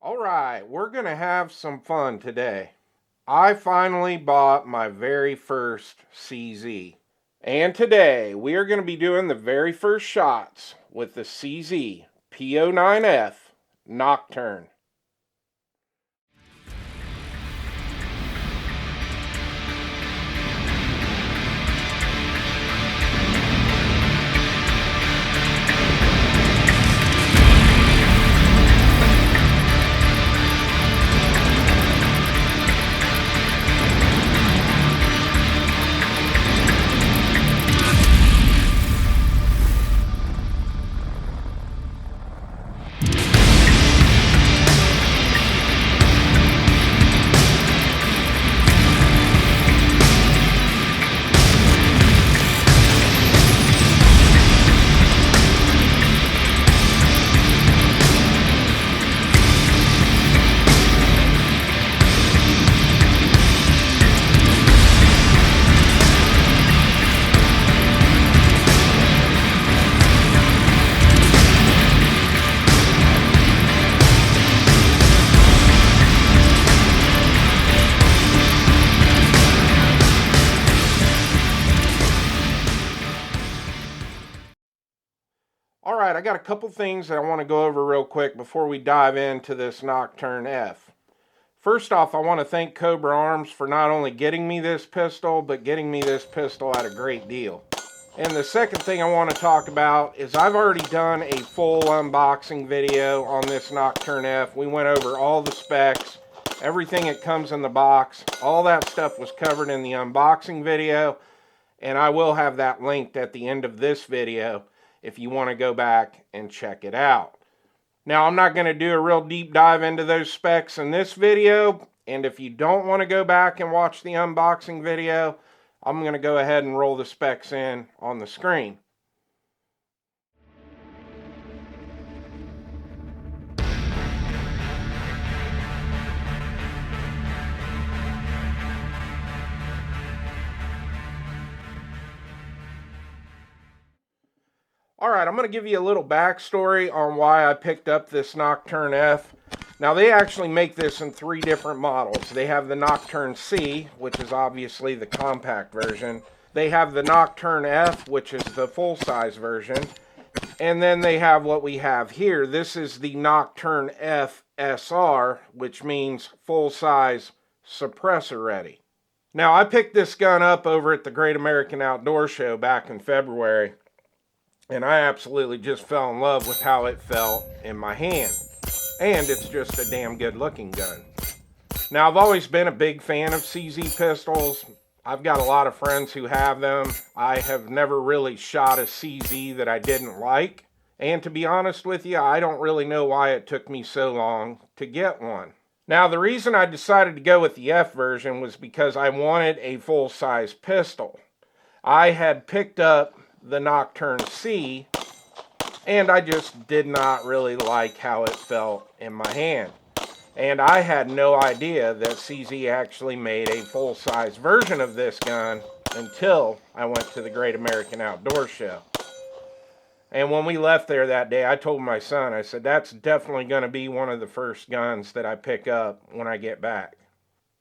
All right, we're going to have some fun today. I finally bought my very first CZ. And today we are going to be doing the very first shots with the CZ P09F Nocturne. All right, I got a couple things that I want to go over real quick before we dive into this Nocturne F. First off, I want to thank Cobra Arms for not only getting me this pistol, but getting me this pistol at a great deal. And the second thing I want to talk about is I've already done a full unboxing video on this Nocturne F. We went over all the specs, everything that comes in the box. All that stuff was covered in the unboxing video, and I will have that linked at the end of this video if you want to go back and check it out. Now, I'm not going to do a real deep dive into those specs in this video, and if you don't want to go back and watch the unboxing video, I'm going to go ahead and roll the specs in on the screen. Alright, I'm going to give you a little backstory on why I picked up this Nocturne F. Now, they actually make this in three different models. They have the Nocturne C, which is obviously the compact version. They have the Nocturne F, which is the full-size version. And then they have what we have here. This is the Nocturne F SR, which means full-size suppressor ready. Now, I picked this gun up over at the Great American Outdoor Show back in February. And I absolutely just fell in love with how it felt in my hand. And it's just a damn good looking gun. Now, I've always been a big fan of CZ pistols. I've got a lot of friends who have them. I have never really shot a CZ that I didn't like. And to be honest with you, I don't really know why it took me so long to get one. Now, the reason I decided to go with the F version was because I wanted a full-size pistol. I had picked up the Nocturne C, and I just did not really like how it felt in my hand. And I had no idea that CZ actually made a full-size version of this gun until I went to the Great American Outdoor Show. And when we left there that day, I told my son, I said, that's definitely going to be one of the first guns that I pick up when I get back.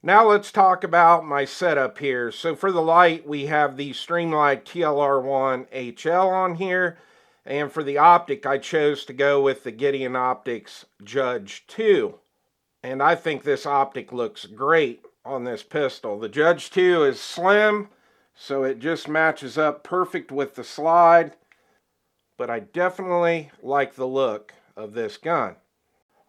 Now let's talk about my setup here. So for the light, we have the Streamlight TLR1 HL on here. And for the optic, I chose to go with the Gideon Optics Judge 2. And I think this optic looks great on this pistol. The Judge 2 is slim, so it just matches up perfect with the slide. But I definitely like the look of this gun.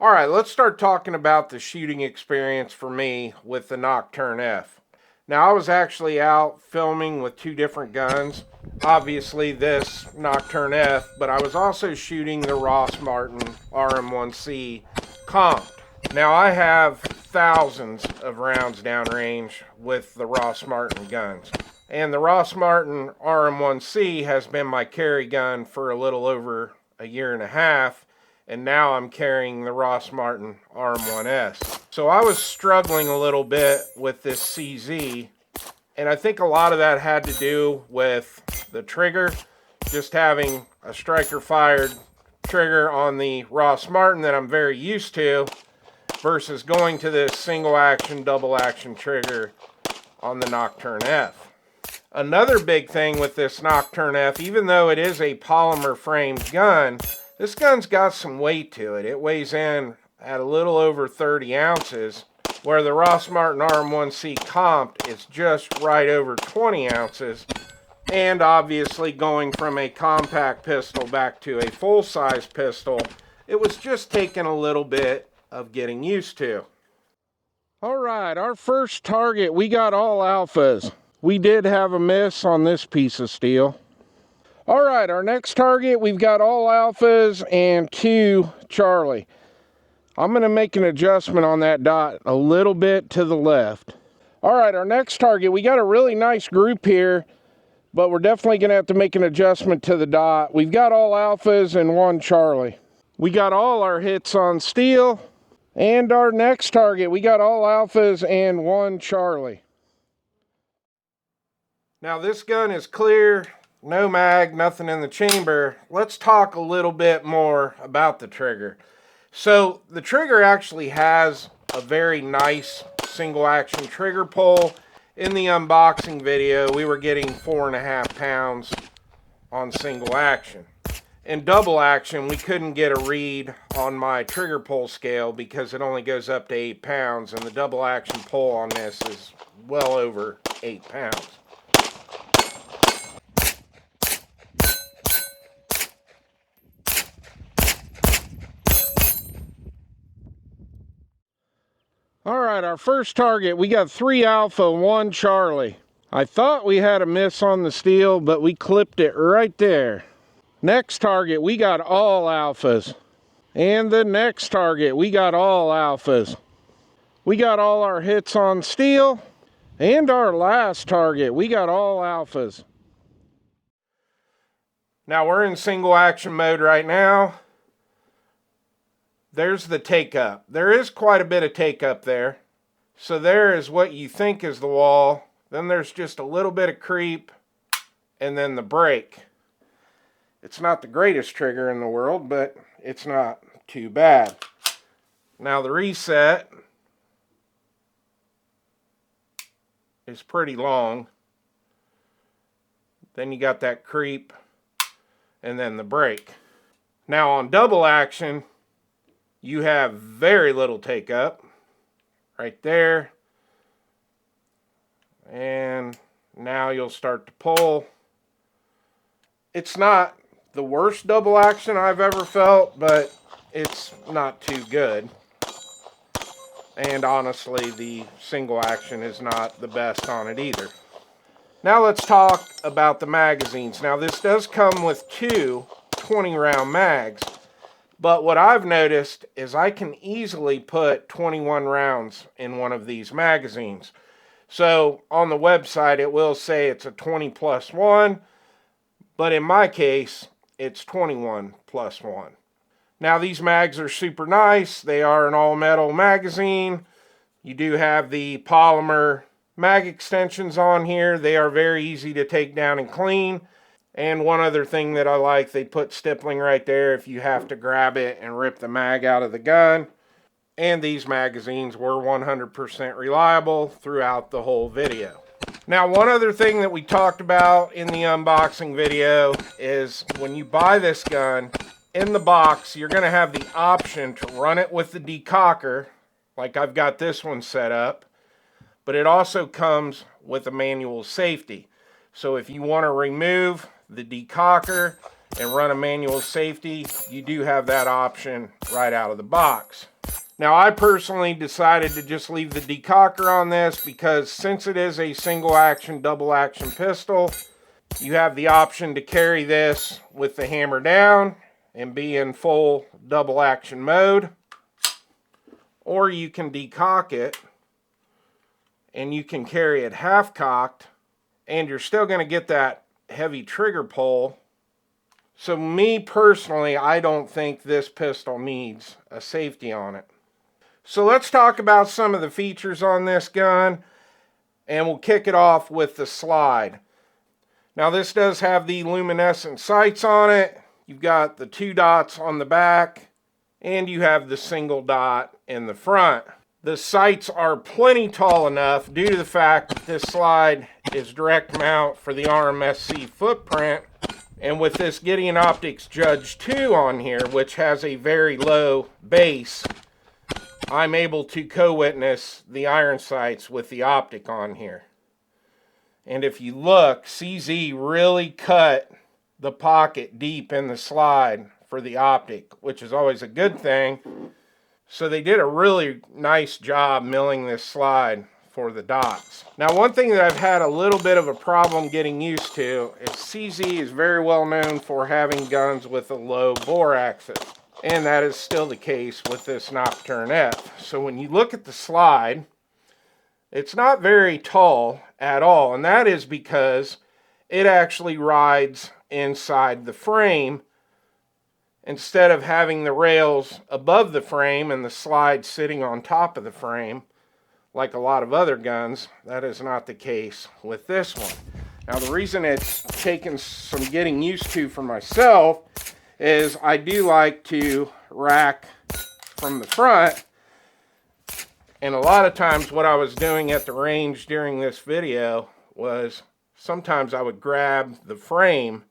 Alright, let's start talking about the shooting experience for me with the Nocturne F. Now, I was actually out filming with two different guns. Obviously this Nocturne F, but I was also shooting the Ross Martin RM1C comped. Now, I have thousands of rounds downrange with the Ross Martin guns. And the Ross Martin RM1C has been my carry gun for a little over a year and a half. And now I'm carrying the Ross Martin RM1S. So I was struggling a little bit with this CZ, and I think a lot of that had to do with the trigger, just having a striker fired trigger on the Ross Martin that I'm very used to, versus going to this single action, double action trigger on the Nocturne F. Another big thing with this Nocturne F, even though it is a polymer framed gun, this gun's got some weight to it. It weighs in at a little over 30 ounces, where the Ross Martin RM1C Compt is just right over 20 ounces. And obviously going from a compact pistol back to a full-size pistol, it was just taking a little bit of getting used to. All right, our first target, we got all alphas. We did have a miss on this piece of steel. All right, our next target, we've got all alphas and 2 Charlie. I'm going to make an adjustment on that dot a little bit to the left. All right, our next target, we got a really nice group here, but we're definitely going to have to make an adjustment to the dot. We've got all alphas and 1 Charlie. We got all our hits on steel. And our next target, we got all alphas and 1 Charlie. Now this gun is clear, no mag, nothing in the chamber. Let's talk a little bit more about the trigger. So the trigger actually has a very nice single action trigger pull. In the unboxing video, we were getting 4.5 pounds on single action. In double action, we couldn't get a read on my trigger pull scale because it only goes up to 8 pounds, and the double action pull on this is well over 8 pounds. All right, our first target, we got 3 alpha, 1 Charlie. I thought we had a miss on the steel, but we clipped it right there. Next target, we got all alphas. And the next target, we got all alphas. We got all our hits on steel. And our last target, we got all alphas. Now we're in single action mode right now. There's the take up. There is quite a bit of take up there. So there is what you think is the wall. Then there's just a little bit of creep. And then the break. It's not the greatest trigger in the world, but it's not too bad. Now the reset is pretty long. Then you got that creep and then the break. Now on double action, you have very little take up right there. And now you'll start to pull. It's not the worst double action I've ever felt, but it's not too good. And honestly, the single action is not the best on it either. Now let's talk about the magazines. Now this does come with 2 20-round mags. But what I've noticed is I can easily put 21 rounds in one of these magazines. So on the website it will say it's a 20+1, but in my case it's 21+1. Now these mags are super nice. They are an all metal magazine. You do have the polymer mag extensions on here. They are very easy to take down and clean. And one other thing that I like, they put stippling right there if you have to grab it and rip the mag out of the gun. And these magazines were 100% reliable throughout the whole video. Now, one other thing that we talked about in the unboxing video is when you buy this gun, in the box, you're going to have the option to run it with the decocker, like I've got this one set up. But it also comes with a manual safety. So if you want to remove the decocker and run a manual safety, you do have that option right out of the box. Now I personally decided to just leave the decocker on this because since it is a single action, double action pistol, you have the option to carry this with the hammer down and be in full double action mode, or you can decock it and you can carry it half cocked and you're still going to get that heavy trigger pull. So me personally, I don't think this pistol needs a safety on it. So let's talk about some of the features on this gun, and we'll kick it off with the slide. Now this does have the luminescent sights on it. You've got the 2 dots on the back, and you have the single dot in the front. The sights are plenty tall enough due to the fact that this slide is direct mount for the RMSC footprint. And with this Gideon Optics Judge 2 on here, which has a very low base, I'm able to co-witness the iron sights with the optic on here. And if you look, CZ really cut the pocket deep in the slide for the optic, which is always a good thing. So they did a really nice job milling this slide for the dots. Now, one thing that I've had a little bit of a problem getting used to is CZ is very well known for having guns with a low bore axis. And that is still the case with this Nocturne F. So when you look at the slide, it's not very tall at all. And that is because it actually rides inside the frame instead of having the rails above the frame and the slide sitting on top of the frame like a lot of other guns. That is not the case with this one. Now, the reason it's taken some getting used to for myself is I do like to rack from the front, and a lot of times what I was doing at the range during this video was sometimes I would grab the frame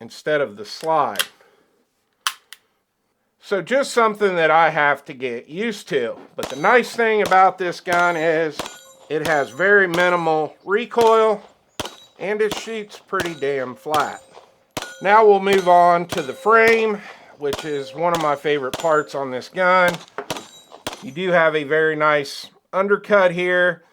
instead of the slide. So just something that I have to get used to. But the nice thing about this gun is it has very minimal recoil and it shoots pretty damn flat. Now we'll move on to the frame, which is one of my favorite parts on this gun. You do have a very nice undercut here.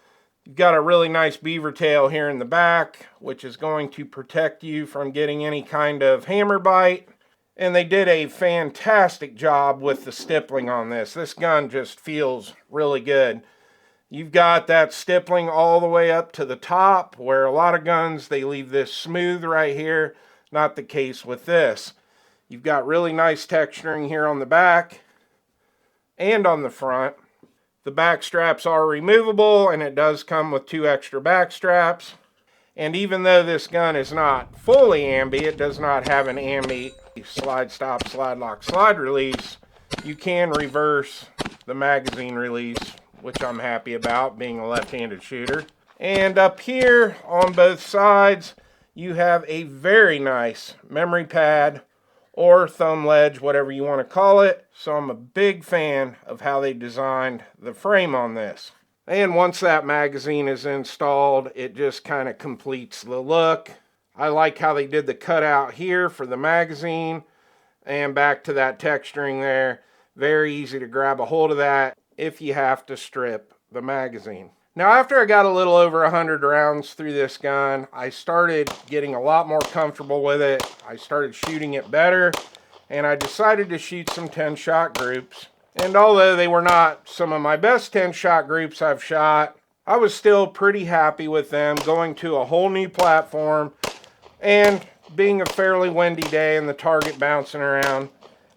You've got a really nice beaver tail here in the back, which is going to protect you from getting any kind of hammer bite. And they did a fantastic job with the stippling on this. This gun just feels really good. You've got that stippling all the way up to the top, where a lot of guns, they leave this smooth right here. Not the case with this. You've got really nice texturing here on the back and on the front. The back straps are removable, and it does come with 2 extra back straps. And even though this gun is not fully ambi, it does not have an ambi slide stop, slide lock, slide release. You can reverse the magazine release, which I'm happy about, being a left-handed shooter. And up here on both sides, you have a very nice memory pad or thumb ledge, whatever you want to call it. So I'm a big fan of how they designed the frame on this. And once that magazine is installed, it just kind of completes the look. I like how they did the cutout here for the magazine, and back to that texturing there. Very easy to grab a hold of that if you have to strip the magazine. Now, after I got a little over 100 rounds through this gun, I started getting a lot more comfortable with it. I started shooting it better, and I decided to shoot some 10-shot groups. And although they were not some of my best 10-shot groups I've shot, I was still pretty happy with them, going to a whole new platform and being a fairly windy day and the target bouncing around.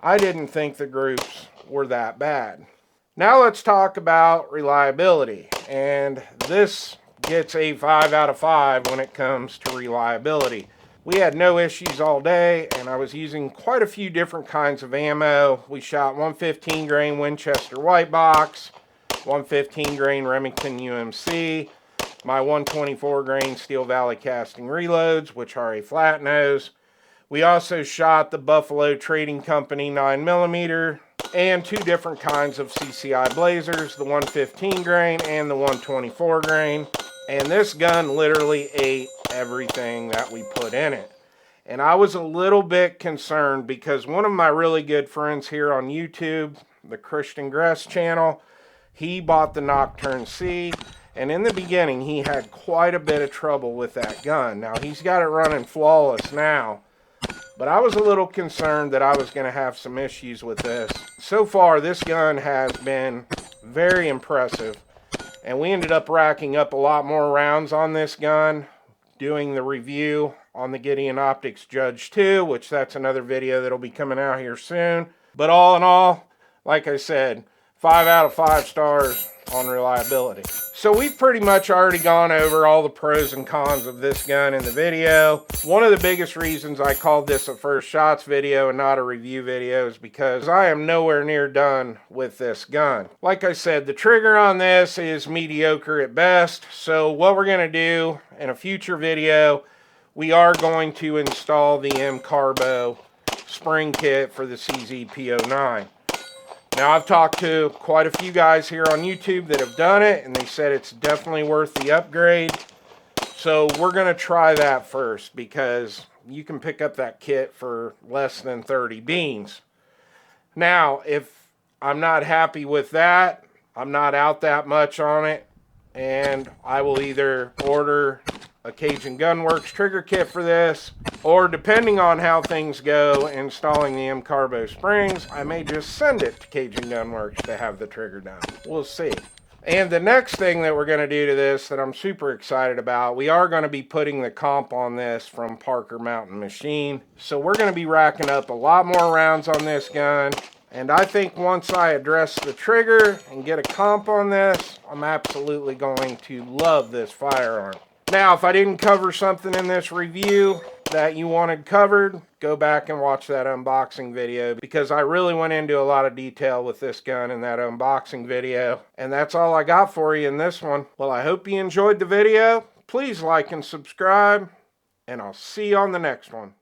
I didn't think the groups were that bad. Now let's talk about reliability, and this gets a 5 out of 5 when it comes to reliability. We had no issues all day, and I was using quite a few different kinds of ammo. We shot 115 grain Winchester white box, 115 grain Remington UMC, my 124 grain Steel Valley casting reloads, which are a flat nose. We also shot the Buffalo Trading Company 9mm and 2 different kinds of CCI blazers, the 115 grain and the 124 grain. And this gun literally ate everything that we put in it. And I was a little bit concerned because one of my really good friends here on YouTube, the Christian Gress channel, he bought the Nocturne C, and in the beginning he had quite a bit of trouble with that gun. Now he's got it running flawless now, but I was a little concerned that I was going to have some issues with this. So far, this gun has been very impressive, and we ended up racking up a lot more rounds on this gun, doing the review on the Gideon Optics Judge 2, which that's another video that'll be coming out here soon. But all in all, like I said, 5 out of 5 stars on reliability. So we've pretty much already gone over all the pros and cons of this gun in the video. One of the biggest reasons I called this a first shots video and not a review video is because I am nowhere near done with this gun. Like I said, the trigger on this is mediocre at best. So what we're going to do in a future video, we are going to install the M-Carbo spring kit for the CZP09. Now, I've talked to quite a few guys here on YouTube that have done it, and they said it's definitely worth the upgrade. So we're going to try that first, because you can pick up that kit for less than 30 beans. Now, if I'm not happy with that, I'm not out that much on it, and I will either order a Cajun Gunworks trigger kit for this, or depending on how things go installing the M-Carbo springs, I may just send it to Cajun Gunworks to have the trigger done. We'll see. And the next thing that we're going to do to this that I'm super excited about, we are going to be putting the comp on this from Parker Mountain Machine. So we're going to be racking up a lot more rounds on this gun. And I think once I address the trigger and get a comp on this, I'm absolutely going to love this firearm. Now, if I didn't cover something in this review that you wanted covered, go back and watch that unboxing video, because I really went into a lot of detail with this gun in that unboxing video. And that's all I got for you in this one. Well, I hope you enjoyed the video. Please like and subscribe, and I'll see you on the next one.